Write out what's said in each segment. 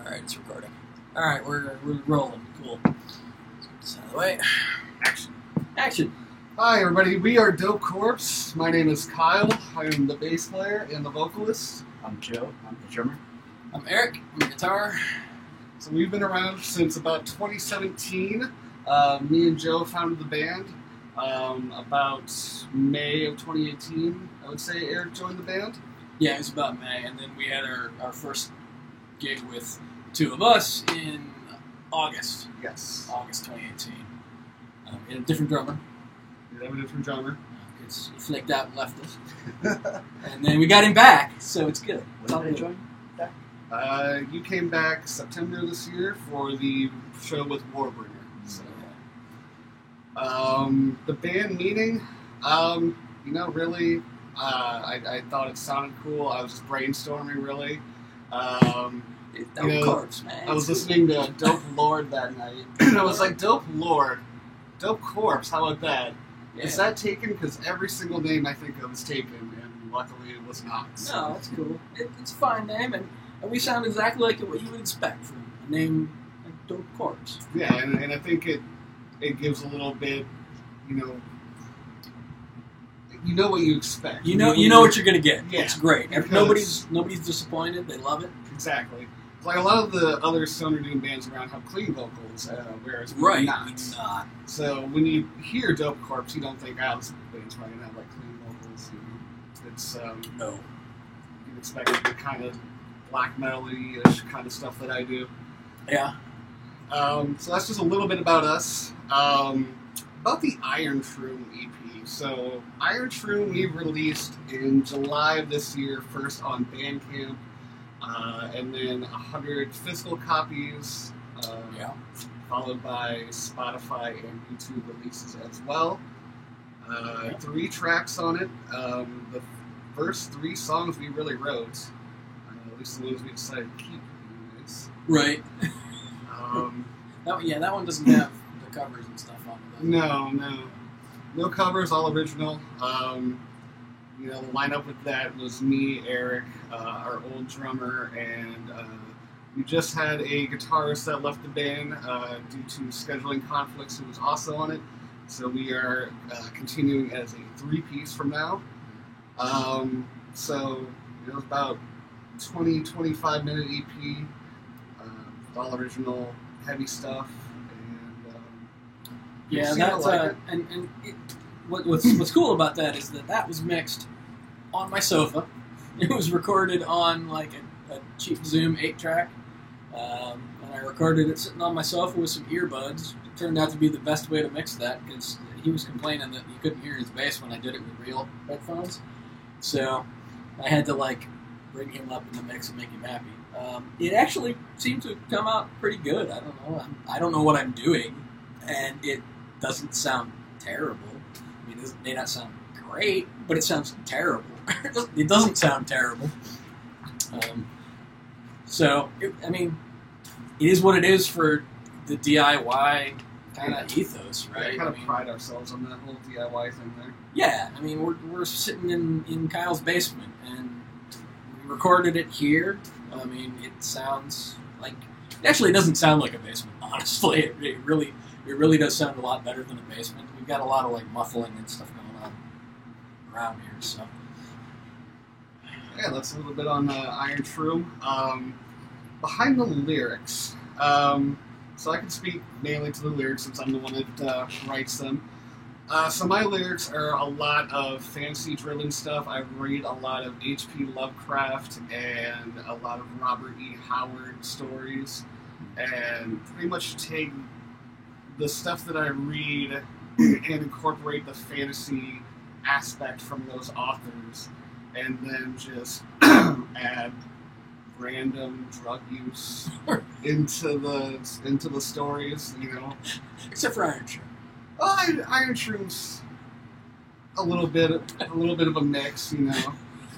Alright, it's recording. Alright, we're rolling. Cool. Let's get out of the way. Action. Hi, everybody. We are Dope Corpse. My name is Kyle. I am the bass player and the vocalist. I'm Joe. I'm the drummer. I'm Eric. I'm the guitar. So we've been around since about 2017. Me and Joe founded the band about May of 2018. I would say Eric joined the band. Yeah, it was about May, and then we had our first gig with the two of us in August. Yes. August 2018. We had a different drummer. We have a different drummer. He flicked out and left us. And then we got him back, so it's good. When did I join? You came back September this year for the show with Warbringer. So, the band meeting, really, I thought it sounded cool. I was just brainstorming, really. Dope Corpse, man. I was listening to Dope Lord that night, and I was like, Dope Lord, Dope Corpse, how about that? Yeah. Is that taken? Because every single name I think of is taken, and luckily it was not. So. No, that's cool. It's a fine name, and we sound exactly like what you would expect from a name like Dope Corpse. Yeah, and I think it gives a little bit, you know what you expect. You know what you're gonna get. Yeah, it's great. because- Nobody's disappointed. They love it. Exactly. Like a lot of the other stoner doom bands around have clean vocals, whereas we Right. do not. We do not. So when you hear Dope Corpse, you don't think, this band's probably gonna have like clean vocals. You know? It's No. you can expect the kind of black metal-ish kind of stuff that I do. Yeah. So that's just a little bit about us. About the Iron Shroom EP. So Iron Shroom we released in July of this year, first on Bandcamp, and then 100 physical copies, Yeah. followed by Spotify and YouTube releases as well. 3 tracks on it. The first 3 songs we really wrote, at least the ones we decided to keep. Anyways. Right. That one doesn't have the covers and stuff on it. No covers, all original. The lineup with that was me, Eric, our old drummer, and we just had a guitarist that left the band due to scheduling conflicts who was also on it. So we are continuing as a 3-piece from now. So it was about 20-25 minute EP, with all original heavy stuff. Yeah, seem to that's like it. and what's cool about that is that was mixed on my sofa. It was recorded on like a cheap Zoom 8-track, and I recorded it sitting on my sofa with some earbuds. It turned out to be the best way to mix that because he was complaining that he couldn't hear his bass when I did it with real headphones. So I had to bring him up in the mix and make him happy. It actually seemed to come out pretty good. I don't know. I don't know what I'm doing, and it doesn't sound terrible. I mean, it may not sound great, but it sounds terrible. It doesn't sound terrible. It is what it is for the DIY kind of ethos, right? We kind of pride ourselves on that whole DIY thing there. Yeah, I mean, we're sitting in Kyle's basement, and we recorded it here. I mean, it sounds like... It actually doesn't sound like a basement, honestly. It really does sound a lot better than a basement. We've got a lot of muffling and stuff going on around here, so... Yeah, that's a little bit on Iron Shroom. Behind the lyrics, so I can speak mainly to the lyrics since I'm the one that writes them. So my lyrics are a lot of fantasy-driven stuff. I read a lot of H.P. Lovecraft and a lot of Robert E. Howard stories, and pretty much take the stuff that I read and incorporate the fantasy aspect from those authors, and then just add random drug use into the stories, Except for Iron Shroom. Iron Shroom's a little bit of a mix,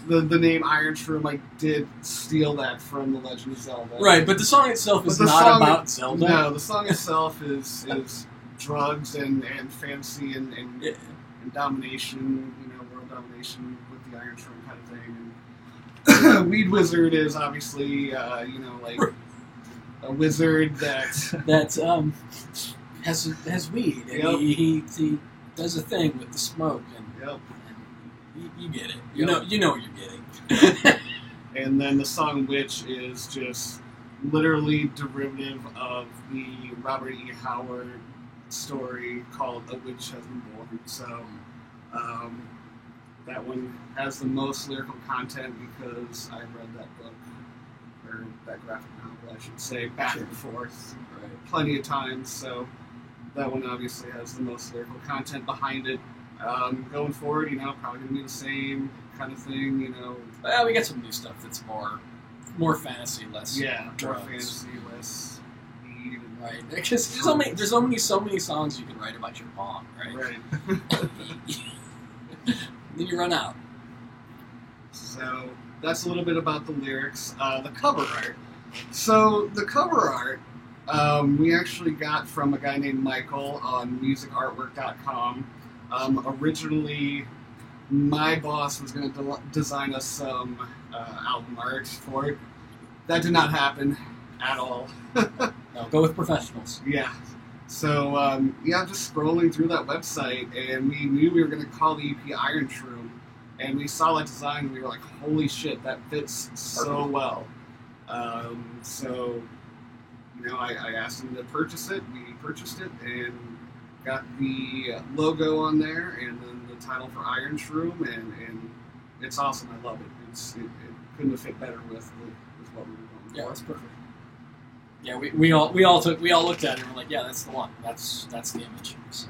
The name Iron Shroom, I did steal that from The Legend of Zelda. Right, but the song itself is not about Zelda. No, the song itself is drugs and fantasy and domination, world domination with the Iron Shroom kind of thing. And Weed Wizard is obviously, a wizard that that has weed, and Yep. he does a thing with the smoke, and, Yep. and you get it. Yep. You know what you're getting. And then the song "Witch" is just literally derivative of the Robert E. Howard story called "A Witch Has Been Born." So that one has the most lyrical content because I read that book, or that graphic novel, I should say, back and forth plenty of times. So that one obviously has the most lyrical content behind it. Going forward, probably going to be the same kind of thing, Well, we got some new stuff that's more fantasy, less more drugs. fantasy, less weed, and Right, because there's so many songs you can write about your mom, right? right. Then you run out. So that's a little bit about the lyrics. The cover art. So the cover art we actually got from a guy named Michael on musicartwork.com. Originally, my boss was going to design us some album art for it. That did not happen at all. No, go with professionals. Yeah. So, just scrolling through that website, and we knew we were going to call the EP Iron Shroom, and we saw that design, and we were like, holy shit, that fits so well. I asked him to purchase it. We purchased it, and got the logo on there, and then the title for Iron Shroom, and it's awesome. I love it. It couldn't have fit better with what we were going for. Yeah, that's perfect. Yeah, we all looked at it and were like, yeah, that's the one. That's the image. So,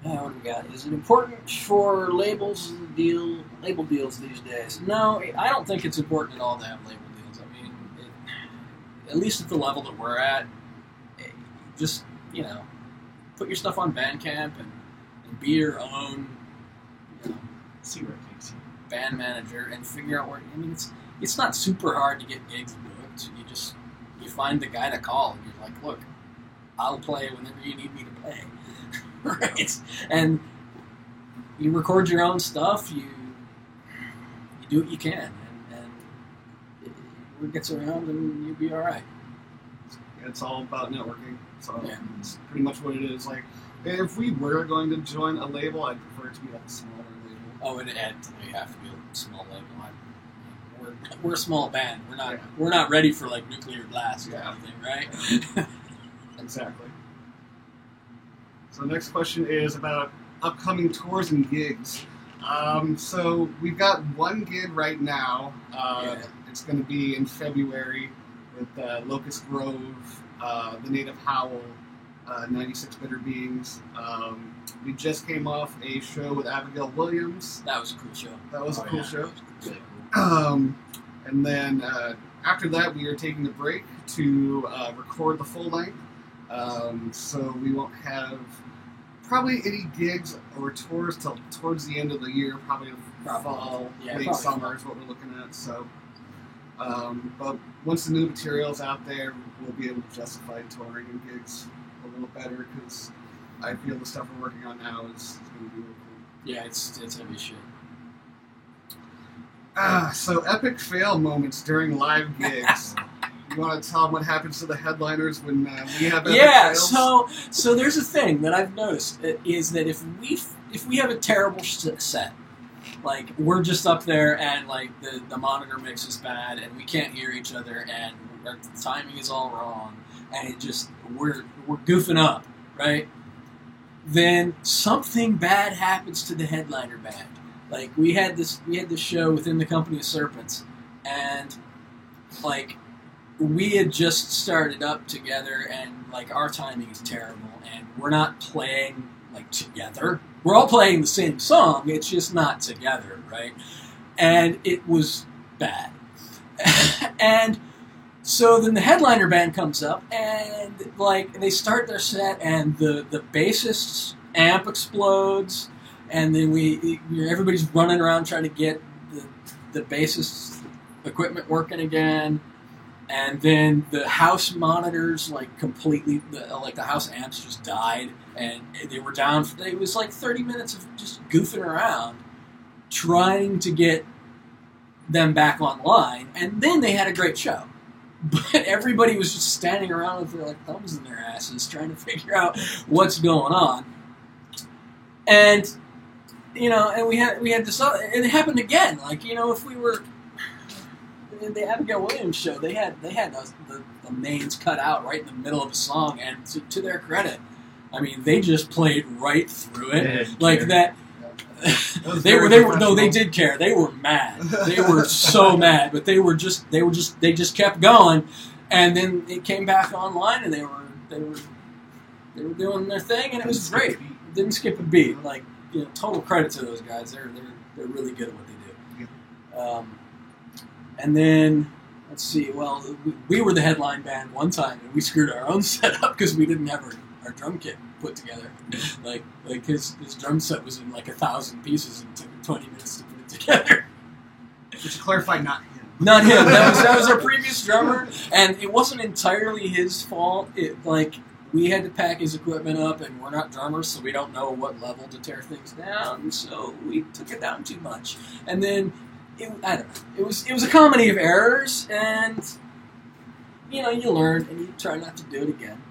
what do we got? Is it important for label deals these days? No, I don't think it's important at all to have label deals. I mean, at least at the level that we're at, just put your stuff on Bandcamp and be your own, See where it takes you. band manager and figure out where. I mean, it's not super hard to get gigs booked. You find the guy to call and you're like, look, I'll play whenever you need me to play, right? And you record your own stuff. You do what you can, and word gets around, and you'll be all right. It's all about networking. So Yeah. it's pretty much what it is. Like, if we were going to join a label, I'd prefer it to be like a smaller label. Oh, and we have to be a small label. We're a small band. Yeah. We're not ready for like Nuclear Blast or Yeah. anything, right? Exactly. So the next question is about upcoming tours and gigs. So we've got one gig right now. Yeah. It's going to be in February with Locust Grove, The Native Howl, 96 Bitter Beings. We just came off a show with Abigail Williams. That was a cool show. That was a cool show. Really cool. And then after that, we are taking a break to record the full length. So we won't have probably any gigs or tours till towards the end of the year, probably fall, Yeah, late probably summer fall. is what we're looking at. So, but once the new material's out there, we'll be able to justify touring and gigs a little better because I feel the stuff we're working on now is going to be really cool. Yeah, it's heavy shit. So epic fail moments during live gigs. You want to tell them what happens to the headliners when we have epic Yeah, fails? so there's a thing that I've noticed is that if we have a terrible set, like we're just up there and like the monitor mix is bad and we can't hear each other and our timing is all wrong and we're goofing up, right? Then something bad happens to the headliner band. Like we had this show within the Company of Serpents, and like we had just started up together, and like our timing is terrible, and we're not playing like together. We're all playing the same song, it's just not together, right? And it was bad. And so then the headliner band comes up, and like they start their set, and the bassist's amp explodes. And then everybody's running around trying to get the bassist's equipment working again. And then the house monitors, like completely, the house amps just died. And they were down, it was like 30 minutes of just goofing around, trying to get them back online. And then they had a great show. But everybody was just standing around with their like thumbs in their asses, trying to figure out what's going on. And and we had this. And it happened again. Like if we were in the Abigail Williams show, they had the mains cut out right in the middle of the song, and to their credit, I mean they just played right through it like that. They did care. They were mad. They were so mad, but they just kept going, and then it came back online, and they were doing their thing, and it was great. Didn't skip a beat. Like total credit to those guys. They're really good at what they do. And then let's see. Well, we were the headline band one time, and we screwed our own setup because we didn't have our drum kit put together. Like his drum set was in like 1,000 pieces and took him 20 minutes to put it together. Just to clarify, not him. Not him. That was our previous drummer, and it wasn't entirely his fault. We had to pack his equipment up, and we're not drummers, so we don't know what level to tear things down. So we took it down too much, and then I don't know. It was a comedy of errors, and you learn and you try not to do it again.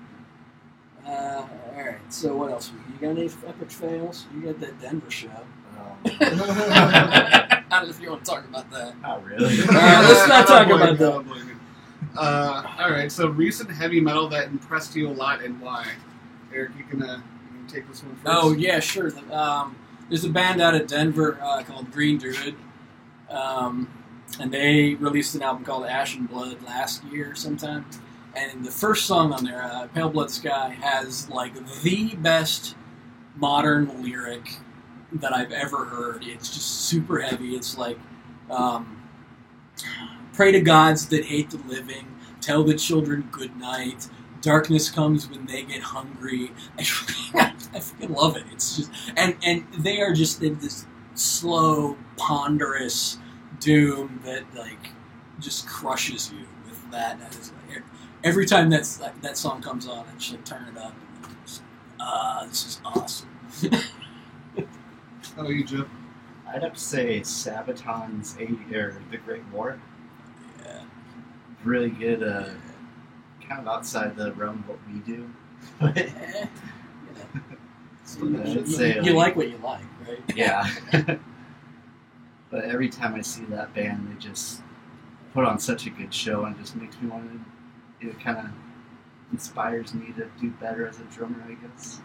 All right. So what else? You got any epic fails? You got that Denver show. I don't know if you want to talk about that. Not really. All right, let's not talk about that. All right, so recent heavy metal that impressed you a lot and why? Eric, you can take this one first. Oh, yeah, sure. There's a band out of Denver called Green Druid, and they released an album called Ash and Blood last year sometime. And the first song on there, Pale Blood Sky, has like the best modern lyric that I've ever heard. It's just super heavy. It's like, pray to gods that hate the living, tell the children good night, darkness comes when they get hungry. I freaking love it. It's just, and they are just in this slow, ponderous doom that like just crushes you with that. Every time that song comes on, I just like turn it up. And just, this is awesome. How about you, Joe? I'd have to say Sabaton's The Great War. Yeah. Really good, kind of outside the realm of what we do. I'd say, you like what you like, right? Yeah. But every time I see that band, they just put on such a good show and it just makes me want to, it kind of inspires me to do better as a drummer, I guess.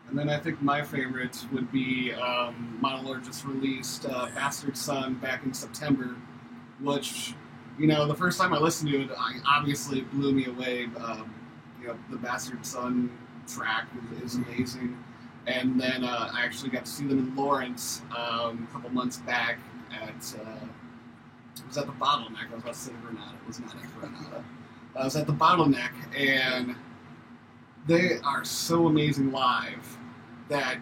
And then I think my favorite would be Monolord just released Bastard Son back in September, which, the first time I listened to it, obviously blew me away. The Bastard Son track is amazing. And then I actually got to see them in Lawrence a couple months back it was at the Bottleneck. I was about to say Granada. It was not at Granada. I was at the Bottleneck, and they are so amazing live that,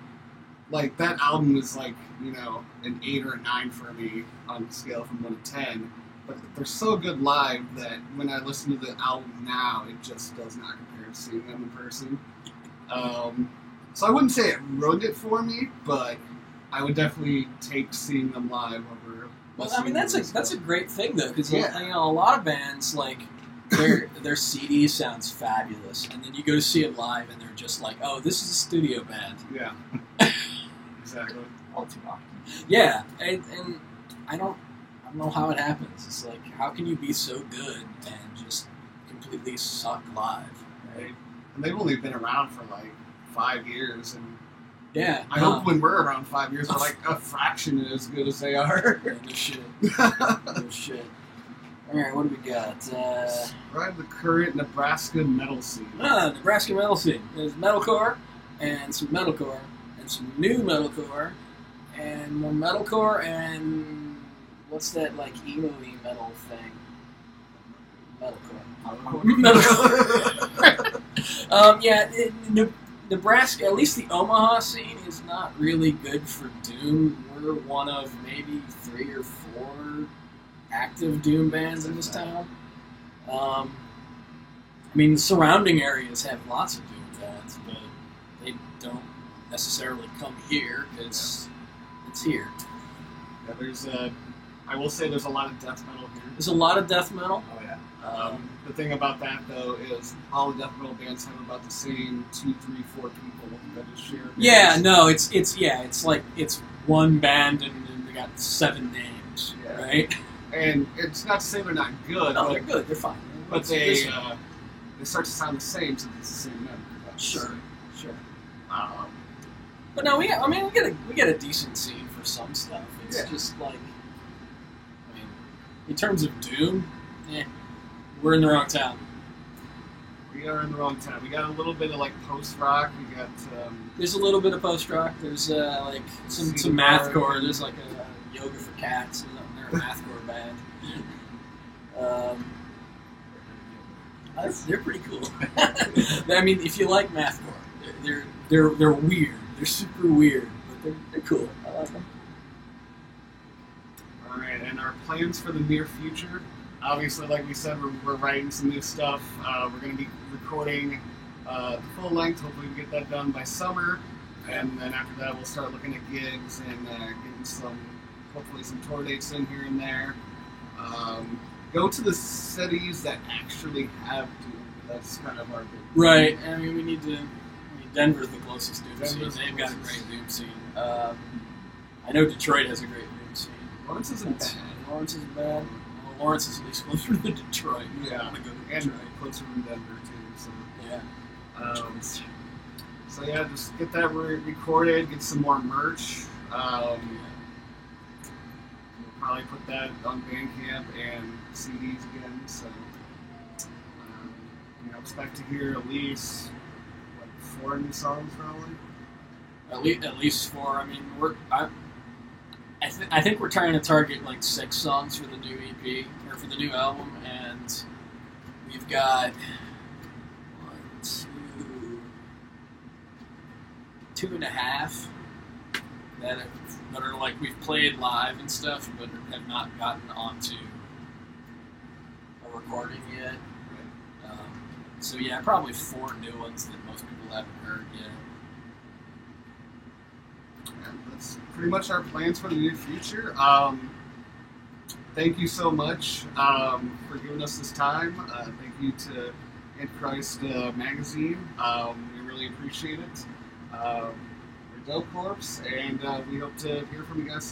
like, that album is like, an 8 or a 9 for me on the scale from 1 to 10. But they're so good live that when I listen to the album now, it just does not compare to seeing them in person. So I wouldn't say it ruined it for me, but I would definitely take seeing them live over. Well, I mean, that's a great thing though, because Yeah. a lot of bands like their CD sounds fabulous, and then you go to see it live, and they're just like, oh, this is a studio band. Yeah, exactly. All too often. Yeah, and I don't know how it happens. It's like, how can you be so good and just completely suck live, right? And they've only been around for like 5 years, and Yeah. I hope when we're around 5 years, we're like a fraction as good as they are. Yeah, no shit. No shit. Alright, what do we got? Right, the current Nebraska metal scene. Nebraska metal scene. There's metalcore, and some metalcore, and some new metalcore, and more metalcore, and what's that, like, emo-y metal thing? Metalcore. Nebraska, at least the Omaha scene, is not really good for Doom. We're one of maybe 3 or 4 active Doom bands in this town. I mean, surrounding areas have lots of Doom bands, but they don't necessarily come here because it's here. Yeah, I will say there's a lot of death metal here. There's a lot of death metal. Oh yeah. The thing about that, though, is all the death metal bands have about the same 2, 3, 4 people that just share. Yeah, bands. no, it's like it's one band and they got 7 names, Yeah. right? And it's not to say they're not good, No, but, they're good. They're fine. but It's- they it's- they start to sound the same since it's the same member. sure. Um, But no, we get a decent scene for some stuff. It's Yeah. just like, I mean, in terms of Doom, we're in the wrong town. we are in the wrong town. We got a little bit of like post rock. We got There's a little bit of post rock. There's like some Cedar mathcore. Park. There's like a yoga for cats. They're a mathcore band. They're pretty cool. I mean, if you like mathcore, they're weird. They're super weird, but they're cool. I like them. all right, and our plans for the near future. Obviously, like we said, we're writing some new stuff. We're going to be recording the full length. Hopefully, we get that done by summer, and then after that, we'll start looking at gigs and getting hopefully some tour dates in here and there. Go to the cities that actually have Doom. That's kind of our big. Right. I mean, we need to. Denver's the closest Doom scene. Denver's the They've got a closest. great Doom scene. I know Detroit has a great Doom scene. Lawrence isn't bad. Lawrence is bad. Well, Lawrence is at least closer to Detroit. I Yeah, want to go to and Detroit. closer in Denver too. So. Yeah. So yeah, just get that recorded, get some more merch. We'll probably put that on Bandcamp and CDs again. So expect to hear at least 4 new songs probably. At least 4. I mean, I think we're trying to target like 6 songs for the new EP or for the new album, and we've got 2.5 that are like we've played live and stuff, but have not gotten onto a recording yet. So yeah, probably 4 new ones that most people haven't heard yet. And that's pretty much our plans for the near future. Thank you so much for giving us this time. Thank you to Antichrist Magazine. We really appreciate it. We're Dope Corpse, and we hope to hear from you guys.